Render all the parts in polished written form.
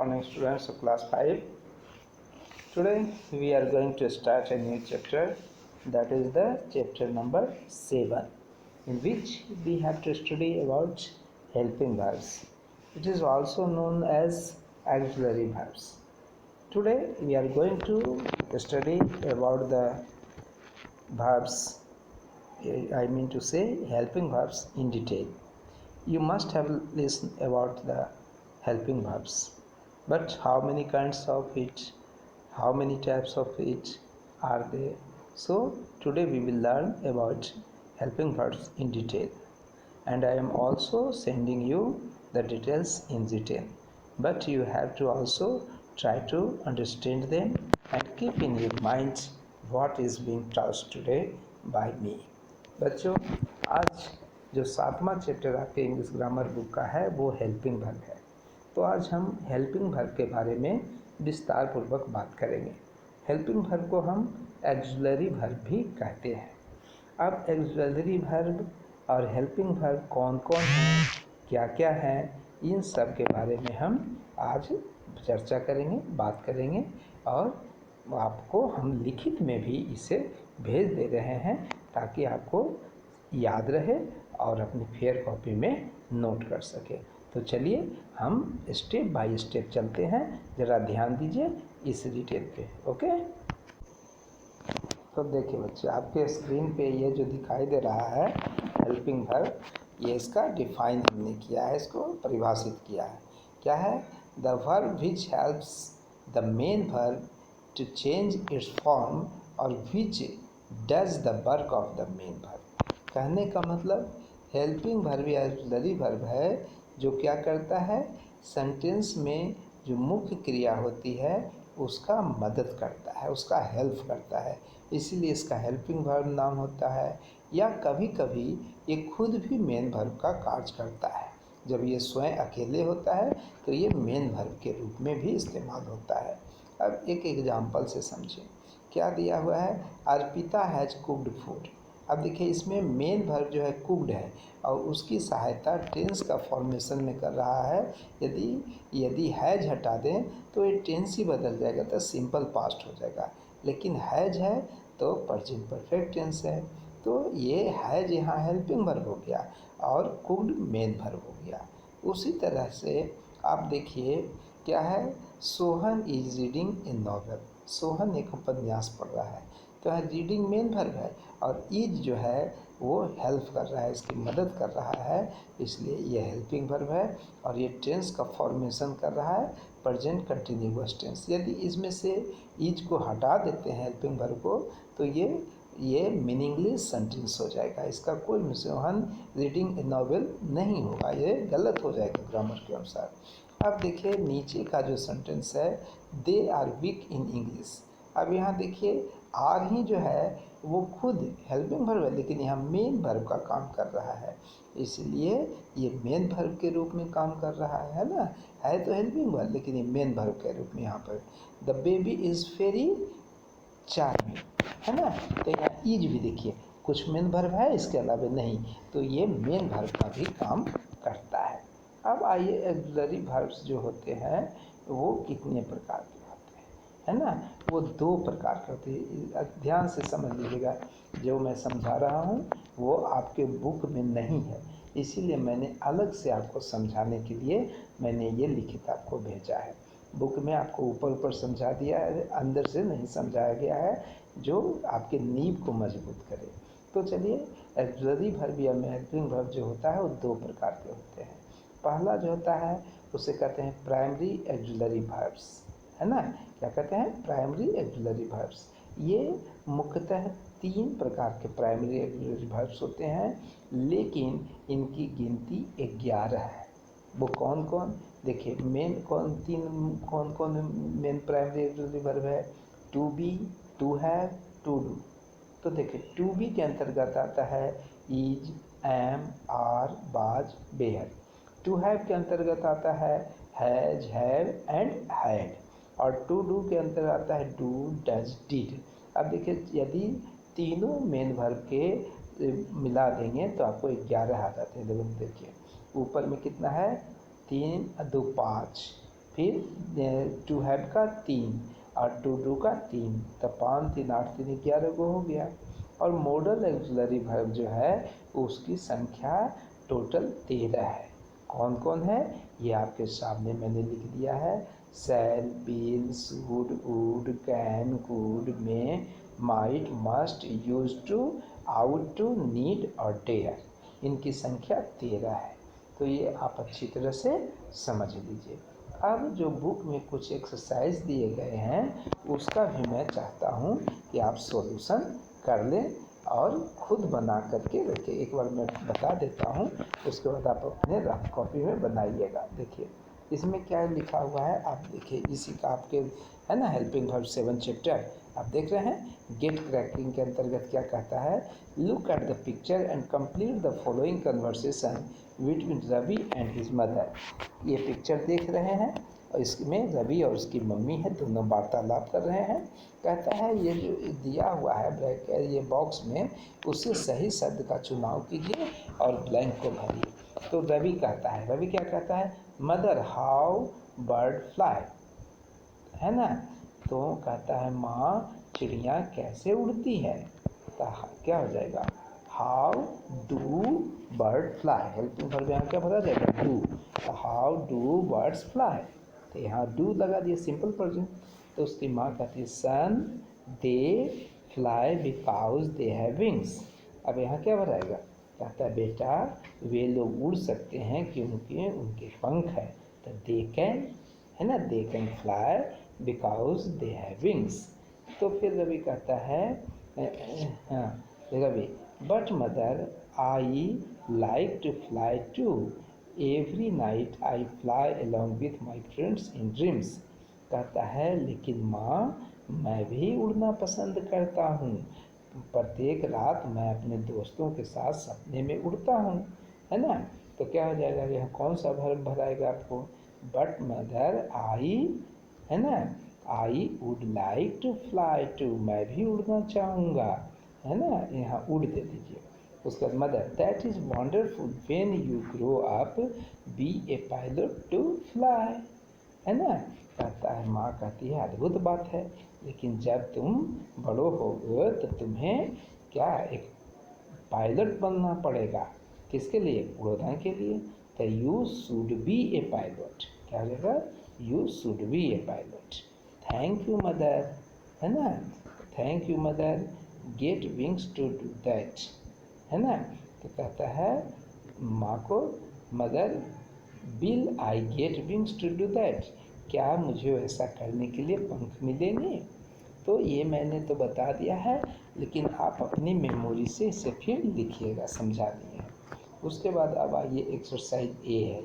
morning, students of class 5. Today we are going to start a new chapter, that is the chapter number 7, in which we have to study about helping verbs. It is also known as auxiliary verbs. Today we are going to study about the verbs, I mean to say helping verbs in detail. You must have listened about the helping verbs, but how many kinds of it, how many types of it are there? So today we will learn about helping verbs in detail, and I am also sending you the details in detail, but you have to also try to understand them and keep in your mind what is being taught today by me. बच्चों, आज जो 7वां chapter आपके English grammar book का है वो helping verb है। तो आज हम हेल्पिंग वर्ब के बारे में विस्तार पूर्वक बात करेंगे। हेल्पिंग वर्ब को हम ऑक्सिलरी वर्ब भी कहते हैं। अब ऑक्सिलरी वर्ब और हेल्पिंग वर्ब कौन कौन हैं, क्या क्या हैं, इन सब के बारे में हम आज चर्चा करेंगे, बात करेंगे, और आपको हम लिखित में भी इसे भेज दे रहे हैं ताकि आपको याद रहे और अपनी फेयर कॉपी में नोट कर सके। तो चलिए हम स्टेप बाय स्टेप चलते हैं, ज़रा ध्यान दीजिए इस डिटेल पे। ओके, तो देखिए बच्चे, आपके स्क्रीन पे ये जो दिखाई दे रहा है हेल्पिंग वर्ब, ये इसका डिफाइन हमने किया है, इसको परिभाषित किया है। क्या है? The verb which helps the main verb to change its form और which does the work of the main verb. कहने का मतलब हेल्पिंग वर्ब या ऑक्सिलरी वर्ब है जो क्या करता है, सेंटेंस में जो मुख्य क्रिया होती है उसका मदद करता है, उसका हेल्प करता है, इसीलिए इसका हेल्पिंग वर्ब नाम होता है। या कभी कभी ये खुद भी मेन वर्ब का कार्य करता है। जब ये स्वयं अकेले होता है तो ये मेन वर्ब के रूप में भी इस्तेमाल होता है। अब एक एग्जाम्पल से समझें। क्या दिया हुआ है? Arpita has cooked food. अब देखिए, इसमें मेन वर्ब जो है कुक्ड है और उसकी सहायता टेंस का फॉर्मेशन में कर रहा है। यदि हैज हटा दें तो ये टेंस ही बदल जाएगा, तो सिंपल पास्ट हो जाएगा। लेकिन हैज है तो प्रेजेंट परफेक्ट टेंस है, तो ये हैज यहाँ हेल्पिंग वर्ब हो गया और कुक्ड मेन वर्ब हो गया। उसी तरह से आप देखिए क्या है, Sohan is reading A novel. Sohan एक उपन्यास पढ़ रहा है, तो है रीडिंग मेन वर्ब है और इज जो है वो हेल्प कर रहा है, इसकी मदद कर रहा है, इसलिए ये हेल्पिंग वर्ब है और ये टेंस का फॉर्मेशन कर रहा है प्रेजेंट कंटिन्यूअस टेंस। यदि इसमें से इज को हटा देते हैं हेल्पिंग वर्ब को तो ये मीनिंगलेस सेंटेंस हो जाएगा, इसका कोई सोहन रीडिंग ए नॉवेल नहीं होगा, ये गलत हो जाएगा ग्रामर के अनुसार। अब देखिए नीचे का जो सेंटेंस है, they are weak in English. अब यहाँ देखिए आर ही जो है वो खुद हेल्पिंग वर्ब है, लेकिन यहाँ मेन वर्ब का काम कर रहा है, इसलिए ये मेन वर्ब के रूप में काम कर रहा है ना। है तो हेल्पिंग वर्ब लेकिन ये मेन वर्ब के रूप में यहाँ पर। The baby is very charming, है ना। तो यहाँ इज भी देखिए कुछ मेन वर्ब है, इसके अलावा नहीं, तो ये मेन वर्ब का भी काम करता है। अब आइए ऑक्सिलरी वर्ब्स जो होते हैं वो कितने प्रकार के होते हैं, है ना। वो 2 प्रकार के होते हैं। ध्यान से समझ लीजिएगा, जो मैं समझा रहा हूँ वो आपके बुक में नहीं है, इसीलिए मैंने अलग से आपको समझाने के लिए मैंने ये लिखित आपको भेजा है। बुक में आपको ऊपर समझा दिया है, अंदर से नहीं समझाया गया है, जो आपके नींव को मजबूत करे। तो चलिए, ऑक्सिलरी वर्ब या हेल्पिंग वर्ब जो होता है वो 2 प्रकार के होते हैं। पहला जो होता है उसे कहते हैं प्राइमरी ऑक्सिलरी वर्ब्स, है ना। क्या कहते हैं? Primary auxiliary verbs. ये मुख्यतः 3 प्रकार के प्राइमरी ऑक्सिलरी वर्ब्स होते हैं, लेकिन इनकी गिनती 11 है। वो कौन कौन? देखिए मेन कौन कौन मेन प्राइमरी ऑक्सिलरी वर्ब है? To be, to have, to do. तो देखिए टू बी के अंतर्गत आता है is, am, are, was, were. To have के अंतर्गत आता है हैज, हैव एंड हैड। और टू डू के अंतर्गत आता है डू, डज, डिड। अब देखिए यदि तीनों मेन वर्ब के मिला देंगे तो आपको 11 आ जाते हैं। देखिए ऊपर में कितना है, 3 2 5, फिर टू हैव का 3 और टू डू का 3, तो 5 3 8 3 11 को हो गया। और मॉडल ऑक्सिलरी वर्ब जो है उसकी संख्या टोटल 13 है। कौन कौन है ये आपके सामने मैंने लिख दिया है। Shall, will, should, would, can, could, may, might, must, use to, ought to, need और डेयर, इनकी संख्या 13 है। तो ये आप अच्छी तरह से समझ लीजिए। अब जो बुक में कुछ एक्सरसाइज दिए गए हैं उसका भी मैं चाहता हूँ कि आप सॉल्यूशन कर लें और खुद बना करके रखें। एक बार मैं बता देता हूँ, उसके बाद आप अपने रफ कॉपी में बनाइएगा। देखिए इसमें क्या लिखा हुआ है, आप देखिए इसी का आपके है ना हेल्पिंग वर्ब 7 चैप्टर आप देख रहे हैं। गेट क्रैकिंग के अंतर्गत क्या कहता है, look at the picture and complete the following conversation between Ravi and his mother. ये पिक्चर देख रहे हैं और इसमें रवि और उसकी मम्मी है, दोनों वार्तालाप कर रहे हैं। कहता है ये जो दिया हुआ है ब्रैकेट ये बॉक्स में, उससे सही शब्द का चुनाव कीजिए और ब्लैंक को भरिए। तो रवि कहता है, रवि क्या कहता है, मदर हाउ बर्ड फ्लाई, है ना। तो कहता है माँ चिड़िया कैसे उड़ती है, तो क्या हो जाएगा, how do bird fly. Helping verb यहाँ क्या भरा जाएगा, डू। तो हाउ डू बर्ड्स फ्लाई, तो यहाँ डू लगा दिए, सिंपल प्रेजेंट। तो उसकी माँ कहती है son they fly because they have wings. अब यहाँ क्या भराएगा, कहता है बेटा वे लोग उड़ सकते हैं क्योंकि उनके पंख है। तो दे कैन, है ना, they can fly because they have wings. तो फिर रवि कहता है हाँ Ravi, but mother I like to fly too, every night I fly along with my friends in dreams. कहता है लेकिन माँ मैं भी उड़ना पसंद करता हूँ, प्रत्येक रात मैं अपने दोस्तों के साथ सपने में उड़ता हूँ, है ना। तो क्या हो जाएगा, यह कौन सा वर्ब भराएगा आपको, बट मदर आई, है ना, I would like to fly too, मैं भी उड़ना चाहूँगा, है ना, यहाँ उड़ दे दीजिए। उसके बाद mother that is wonderful when you grow up be a pilot to fly, है ना। कहता है माँ कहती है अद्भुत बात है, लेकिन जब तुम बड़ो होगे तो तुम्हें क्या एक पायलट बनना पड़ेगा। किसके लिए, उड़ान के लिए। तो you should be a pilot, क्या हो जाएगा, you should be a pilot. Thank you mother, है ना, thank you mother get wings to do that, है ना। तो कहता है माँ को, mother will I get wings to do that, क्या मुझे ऐसा करने के लिए पंख मिलेंगे। तो ये मैंने तो बता दिया है, लेकिन आप अपनी मेमोरी से इसे फिर लिखिएगा, समझा दिए हैं। उसके बाद अब आइए एक्सरसाइज ए है।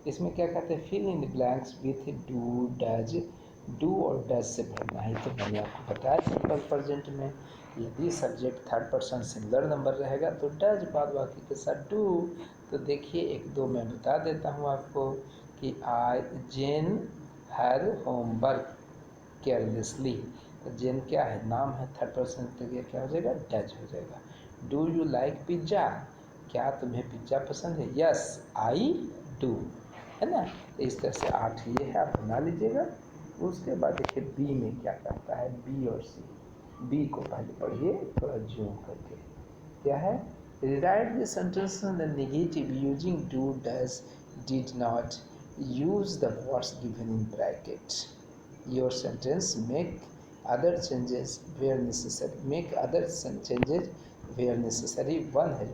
इसमें क्या कहते हैं, fill in the blanks with do does. Do और डज से भरना है। तो मैंने आपको बताया सिंपल प्रेजेंट में यदि subject third person singular number रहेगा तो डज, बाद बाकी के साथ डू। तो देखिए एक दो मैं बता देता हूँ आपको कि आई जेन हर होमवर्क केयरलेसली। तो जेन क्या है, नाम है, थर्ड पर्सन तो ये क्या हो जाएगा, डज हो जाएगा। डू यू लाइक पिज्ज़ा, क्या तुम्हें पिज्ज़ा पसंद है, यस आई डू, है ना। इस तरह से 8 ये है, आप बना लीजिएगा। उसके बाद देखिए बी में क्या कहता है, बी और सी। बी को पहले पढ़िए थोड़ा जूम करके, क्या है, right the sentence in the negative using do does did not, use the words given in bracket. Your sentence make other changes where necessary, make other changes where necessary, one है।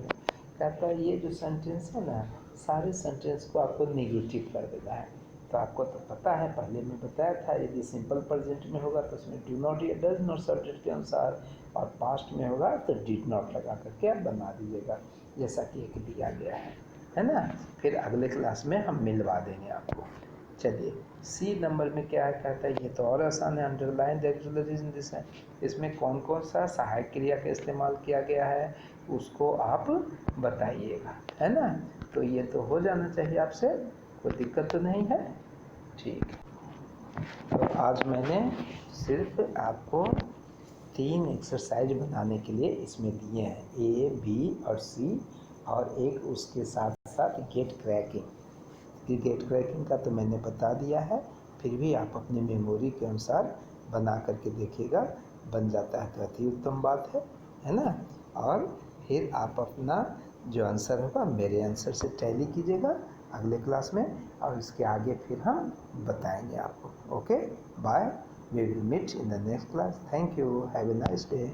कहता है ये जो sentence है ना, सारे sentence को आपको नेगेटिव कर देना है। तो आपको तो पता है, पहले मैं बताया था, यदि सिंपल प्रेजेंट में होगा तो उसमें डू नॉट या डज नॉट सब्जेक्ट के अनुसार, और पास्ट में होगा तो डिड नॉट लगा करके आप बना दीजिएगा, जैसा कि एक दिया गया है ना। फिर अगले क्लास में हम मिलवा देंगे आपको। चलिए सी नंबर में क्या कहता है, ये तो और आसान है, अंडरलाइन द एक्सुलरीज इन दिस है। इसमें कौन कौन सा सहायक क्रिया का इस्तेमाल किया गया है उसको आप बताइएगा, है ना। तो ये तो हो जाना चाहिए आपसे, कोई दिक्कत तो नहीं है, ठीक। तो आज मैंने सिर्फ आपको 3 एक्सरसाइज बनाने के लिए इसमें दिए हैं, ए बी और सी, और एक उसके साथ साथ गेट क्रैकिंग। गेट क्रैकिंग का तो मैंने बता दिया है, फिर भी आप अपनी मेमोरी के अनुसार बना करके देखिएगा, बन जाता है तो अति उत्तम बात है ना। और फिर आप अपना जो आंसर होगा मेरे आंसर से टैली कीजिएगा अगले क्लास में, और इसके आगे फिर हम बताएंगे आपको। Okay, bye, we will meet in the next class. Thank you, have a nice day.